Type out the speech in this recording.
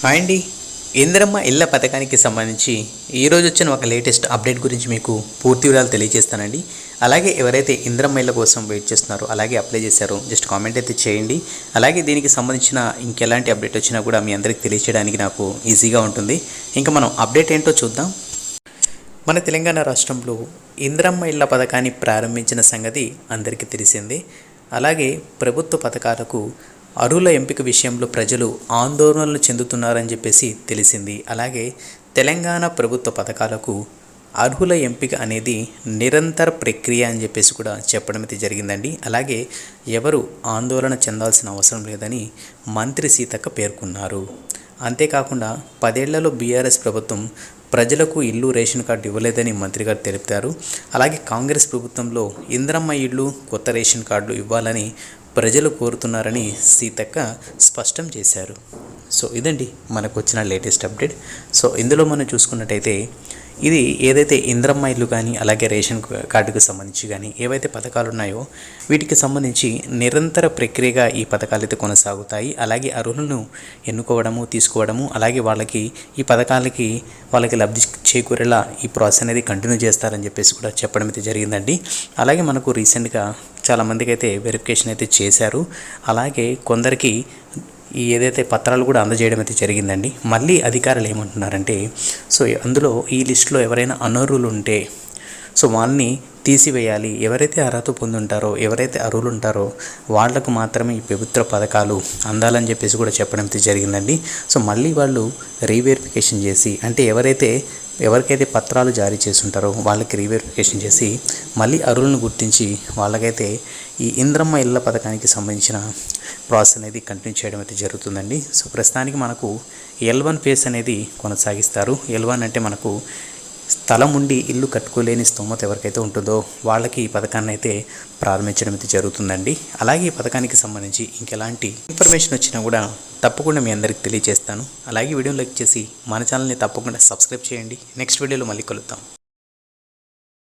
Hi అండి. ఇందిరమ్మ ఇళ్ళ పథకానికి సంబంధించి ఈరోజు వచ్చిన ఒక లేటెస్ట్ అప్డేట్ గురించి మీకు పూర్తి వివరాలు తెలియజేస్తానండి. అలాగే ఎవరైతే ఇందిరమ్మ ఇళ్ళ కోసం వెయిట్ చేస్తున్నారో, అలాగే అప్లై చేశారో జస్ట్ కామెంట్ అయితే చేయండి. అలాగే దీనికి సంబంధించిన ఇంకెలాంటి అప్డేట్ వచ్చినా కూడా మీ అందరికి తెలియచేయడానికి నాకు ఈజీగా ఉంటుంది. ఇంకా మనం అప్డేట్ ఏంటో చూద్దాం. మన తెలంగాణ రాష్ట్రంలో ఇందిరమ్మ ఇళ్ళ పథకాన్ని ప్రారంభించిన సంగతి అందరికీ తెలిసిందే. అలాగే ప్రభుత్వ పథకాలకు అర్హుల ఎంపిక విషయంలో ప్రజలు ఆందోళనలు చెందుతున్నారని చెప్పేసి తెలిసింది. అలాగే తెలంగాణ ప్రభుత్వ పథకాలకు అర్హుల ఎంపిక అనేది నిరంతర ప్రక్రియ అని చెప్పేసి కూడా చెప్పడం అయితే జరిగిందండి. అలాగే ఎవరు ఆందోళన చెందాల్సిన అవసరం లేదని మంత్రి సీతక్క పేర్కొన్నారు. అంతేకాకుండా 10 ఏళ్లలో బీఆర్ఎస్ ప్రభుత్వం ప్రజలకు ఇల్లు రేషన్ కార్డు ఇవ్వలేదని మంత్రి గారు తెలిపారు. అలాగే కాంగ్రెస్ ప్రభుత్వంలో ఇందిరమ్మ ఇళ్ళు, కొత్త రేషన్ కార్డులు ఇవ్వాలని ప్రజలు కోరుతున్నారని సీతక్క స్పష్టం చేశారు. సో ఇదండి మనకు వచ్చిన లేటెస్ట్ అప్డేట్. సో ఇందులో మనం చూసుకున్నట్టయితే ఇది ఏదైతే ఇందిరమ్మ ఇల్లు కానీ, అలాగే రేషన్ కార్డుకు సంబంధించి కానీ ఏవైతే పథకాలు ఉన్నాయో వీటికి సంబంధించి నిరంతర ప్రక్రియగా ఈ పథకాలు అయితే కొనసాగుతాయి. అలాగే అర్హులను ఎన్నుకోవడము, తీసుకోవడము, అలాగే ఈ పథకాలకి వాళ్ళకి లబ్ధి చేకూరేలా ఈ ప్రాసెస్ అనేది కంటిన్యూ చేస్తారని చెప్పేసి కూడా చెప్పడం అయితే జరిగిందండి. అలాగే మనకు రీసెంట్గా చాలామందికి అయితే వెరిఫికేషన్ అయితే చేశారు. అలాగే కొందరికి ఏదైతే పత్రాలు కూడా అందజేయడం అయితే జరిగిందండి. మళ్ళీ అధికారులు ఏమంటున్నారంటే, సో అందులో ఈ లిస్టులో ఎవరైనా అనర్హులు ఉంటే సో వాళ్ళని తీసివేయాలి. ఎవరైతే అర్హత పొందుంటారో, ఎవరైతే అర్హులు ఉంటారో వాళ్లకు మాత్రమే ఈ ప్రభుత్వ పథకాలు అందాలని చెప్పేసి కూడా చెప్పడం అయితే జరిగిందండి. సో మళ్ళీ వాళ్ళు రీవెరిఫికేషన్ చేసి, అంటే ఎవరికైతే పత్రాలు జారీ చేసి ఉంటారో వాళ్ళకి రీవెరిఫికేషన్ చేసి మళ్ళీ అర్హులను గుర్తించి వాళ్ళకైతే ఈ ఇందిరమ్మ ఇళ్ళ పథకానికి సంబంధించిన ప్రాసెస్ అనేది కంటిన్యూ చేయడం అయితే జరుగుతుందండి. సో ప్రస్తుతానికి మనకు L1 ఫేస్ అనేది కొనసాగిస్తారు. L1 అంటే మనకు స్థలం ఉండి ఇల్లు కట్టుకోలేని స్తోమత ఎవరికైతే ఉంటుందో వాళ్ళకి ఈ పథకాన్ని అయితే ప్రారంభించడం అయితే జరుగుతుందండి. అలాగే ఈ పథకానికి సంబంధించి ఇంకెలాంటి ఇన్ఫర్మేషన్ వచ్చినా కూడా తప్పకుండా మీ అందరికి తెలియజేస్తాను. అలాగే వీడియో లైక్ చేసి మన ఛానల్ని తప్పకుండా సబ్స్క్రైబ్ చేయండి. నెక్స్ట్ వీడియోలో మళ్ళీ కలుద్దాం.